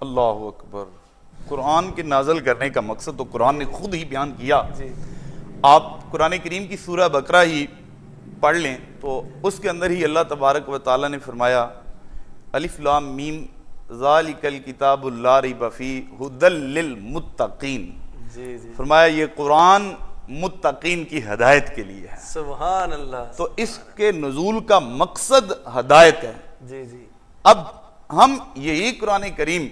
اللہ اکبر. قرآن کے نازل کرنے کا مقصد تو قرآن نے خود ہی بیان کیا. آپ قرآن کریم کی سورہ بقرہ ہی پڑھ لیں تو اس کے اندر ہی اللہ تبارک و تعالیٰ نے فرمایا الف لام میم ذالک الکتاب لا ریب فیہ ھدی للمتقین. فرمایا یہ قرآن متقین کی ہدایت کے لیے ہے. سبحان اللہ. تو اس کے نزول کا مقصد ہدایت ہے. اب ہم یہی قرآن کریم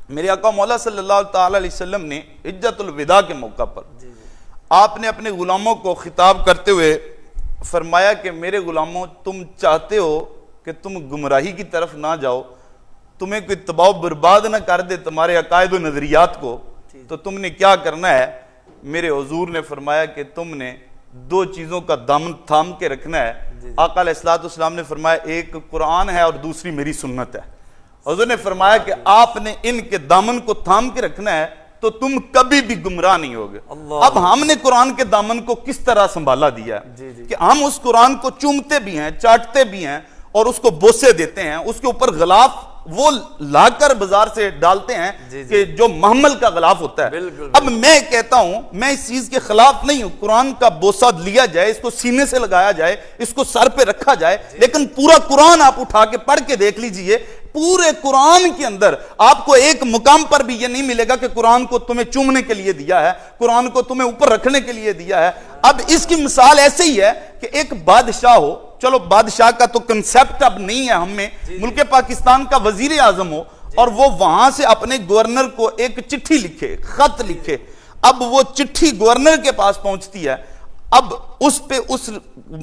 میرے آقا مولا صلی اللہ تعالی علیہ وسلم نے حجۃ الوداع کے موقع پر آپ نے اپنے غلاموں کو خطاب کرتے ہوئے فرمایا کہ میرے غلاموں تم چاہتے ہو کہ تم گمراہی کی طرف نہ جاؤ, تمہیں کوئی تباہ و برباد نہ کر دے تمہارے عقائد و نظریات کو, تو تم نے کیا کرنا ہے. میرے حضور نے فرمایا کہ تم نے دو چیزوں کا دامن تھام کے رکھنا ہے. آقا علیہ الصلوۃ والسلام نے فرمایا ایک قرآن ہے اور دوسری میری سنت ہے. حضور نے فرمایا کہ آپ نے ان کے دامن کو تھام کے رکھنا ہے تو تم کبھی بھی گمراہ نہیں ہوگے. اب ہم نے قرآن کے دامن کو کس طرح سنبھالا دیا ہے کہ ہم اس قرآن کو چومتے بھی ہیں, چاٹتے بھی ہیں اور اس کو بوسے دیتے ہیں, اس کے اوپر غلاف وہ لا کر بازار سے ڈالتے ہیں کہ جو محمل کا غلاف ہوتا ہے. اب میں کہتا ہوں میں اس چیز کے خلاف نہیں ہوں, قرآن کا بوسہ لیا جائے, اس کو سینے سے لگایا جائے, اس کو سر پہ رکھا جائے, لیکن پورا قرآن آپ اٹھا کے پڑھ کے دیکھ لیجئے, پورے قرآن کے اندر آپ کو ایک مقام پر بھی یہ نہیں ملے گا کہ قرآن کو تمہیں چومنے کے لیے دیا ہے, قرآن کو تمہیں اوپر رکھنے کے لیے دیا ہے. اب اس کی مثال ایسے ہی ہے کہ ایک بادشاہ ہو, چلو بادشاہ کا تو کنسیپٹ اب نہیں ہے ہم میں, ملک پاکستان کا وزیر اعظم ہو اور وہ وہاں سے اپنے گورنر کو ایک چٹھی لکھے, خط لکھے. اب وہ چٹھی گورنر کے پاس پہنچتی ہے, اب اس پہ اس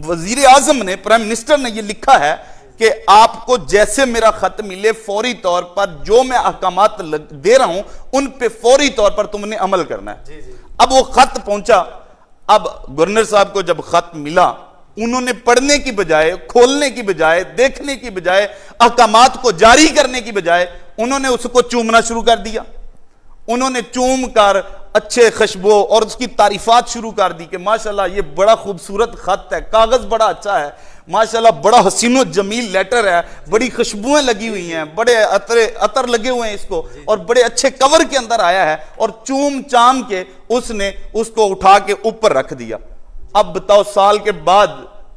وزیر اعظم نے, پرائم منسٹر نے یہ لکھا ہے کہ آپ کو جیسے میرا خط ملے فوری طور پر جو میں احکامات دے رہا ہوں ان پہ فوری طور پر تم نے عمل کرنا ہے. اب وہ خط پہنچا, اب گورنر صاحب کو جب خط ملا انہوں نے پڑھنے کی بجائے, کھولنے کی بجائے, دیکھنے کی بجائے, احکامات کو جاری کرنے کی بجائے انہوں نے اس کو چومنا شروع کر دیا. انہوں نے چوم کر اچھے خوشبو اور اس کی تعریفات شروع کر دی کہ ماشاءاللہ یہ بڑا خوبصورت خط ہے, کاغذ بڑا اچھا ہے, ماشاءاللہ بڑا حسین و جمیل لیٹر ہے, بڑی خوشبوئیں لگی ہوئی ہیں, بڑے عطر لگے ہوئے ہیں اس کو, اور بڑے اچھے کور کے اندر آیا ہے, اور چوم چام کے اس نے اس کو اٹھا کے اوپر رکھ دیا. اب بتاؤ سال کے بعد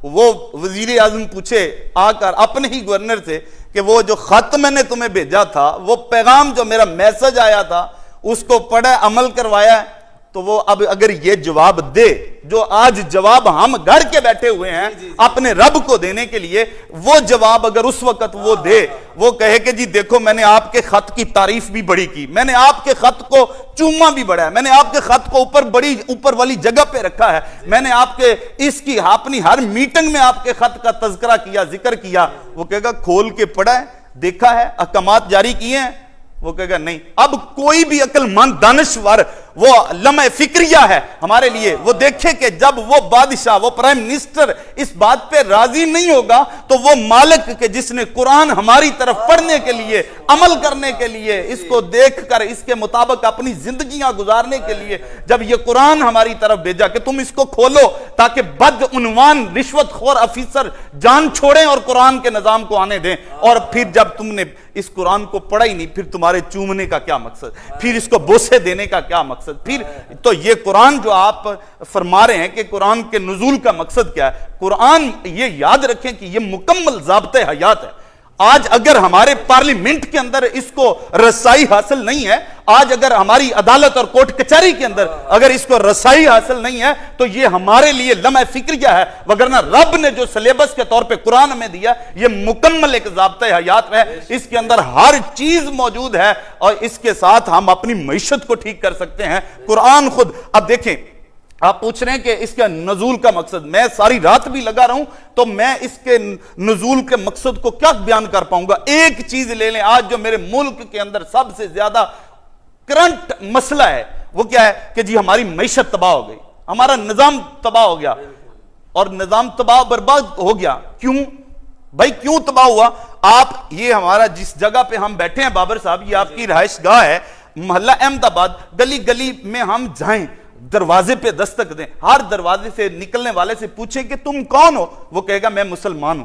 وہ وزیر اعظم پوچھے آ کر اپنے ہی گورنر سے کہ وہ جو خط میں نے تمہیں بھیجا تھا, وہ پیغام جو میرا میسج آیا تھا اس کو پڑھا, عمل کروایا ہے؟ تو وہ اب اگر یہ جواب دے جو آج جواب ہم گھر کے بیٹھے ہوئے ہیں اپنے رب کو دینے کے لیے, وہ جواب اگر اس وقت وہ دے, وہ کہے کہ جی دیکھو میں نے آپ کے خط کی تعریف بھی بڑی کی, میں نے آپ کے خط کو چوما بھی بڑا ہے, میں نے آپ کے خط کو اوپر والی جگہ پہ رکھا ہے, میں نے آپ کے اس کی اپنی ہر میٹنگ میں آپ کے خط کا تذکرہ کیا, ذکر کیا. وہ کہے گا کھول کے پڑھا ہے, دیکھا ہے, احکامات جاری کیے ہیں؟ وہ کہے گا نہیں. اب کوئی بھی عقل مند دانشور وہ لمحہ فکریہ ہے ہمارے لیے, وہ دیکھے کہ جب وہ بادشاہ, وہ پرائم منسٹر اس بات پہ راضی نہیں ہوگا تو وہ مالک کہ جس نے قرآن ہماری طرف پڑھنے کے لیے, عمل کرنے کے لیے, اس کو دیکھ کر اس کے مطابق اپنی زندگیاں گزارنے کے لیے جب یہ قرآن ہماری طرف بھیجا کہ تم اس کو کھولو تاکہ بدعنوان رشوت خور افیسر جان چھوڑیں اور قرآن کے نظام کو آنے دیں, اور پھر جب تم نے اس قرآن کو پڑھا ہی نہیں, پھر تمہارے چومنے کا کیا مقصد, پھر اس کو بوسے دینے کا کیا مقصد, پھر تو یہ قرآن جو آپ فرما رہے ہیں کہ قرآن کے نزول کا مقصد کیا ہے, قرآن یہ یاد رکھیں کہ یہ مکمل ضابطۂ حیات ہے. آج اگر ہمارے پارلیمنٹ کے اندر اس کو رسائی حاصل نہیں ہے, آج اگر ہماری عدالت اور کوٹ کچہری کے اندر اگر اس کو رسائی حاصل نہیں ہے تو یہ ہمارے لیے لمحہ فکریہ ہے, وگرنہ رب نے جو سلیبس کے طور پہ قرآن ہمیں دیا یہ مکمل ایک ضابطۂ حیات ہے, اس کے اندر ہر چیز موجود ہے اور اس کے ساتھ ہم اپنی معیشت کو ٹھیک کر سکتے ہیں. قرآن خود, اب دیکھیں آپ پوچھ رہے ہیں کہ اس کا نزول کا مقصد, میں ساری رات بھی لگا رہا ہوں تو میں اس کے نزول کے مقصد کو کیا بیان کر پاؤں گا. ایک چیز لے لیں, آج جو میرے ملک کے اندر سب سے زیادہ کرنٹ مسئلہ ہے وہ کیا ہے کہ جی ہماری معیشت تباہ ہو گئی, ہمارا نظام تباہ ہو گیا, اور نظام تباہ برباد ہو گیا. کیوں بھائی, کیوں تباہ ہوا؟ آپ یہ ہمارا جس جگہ پہ ہم بیٹھے ہیں بابر صاحب, یہ آپ کی رہائش گاہ ہے, محلہ احمد آباد, گلی گلی میں ہم جائیں, دروازے پہ دستک دیں, ہر دروازے سے نکلنے والے سے پوچھیں کہ تم کون ہو, وہ کہے گا میں مسلمان ہوں.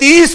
30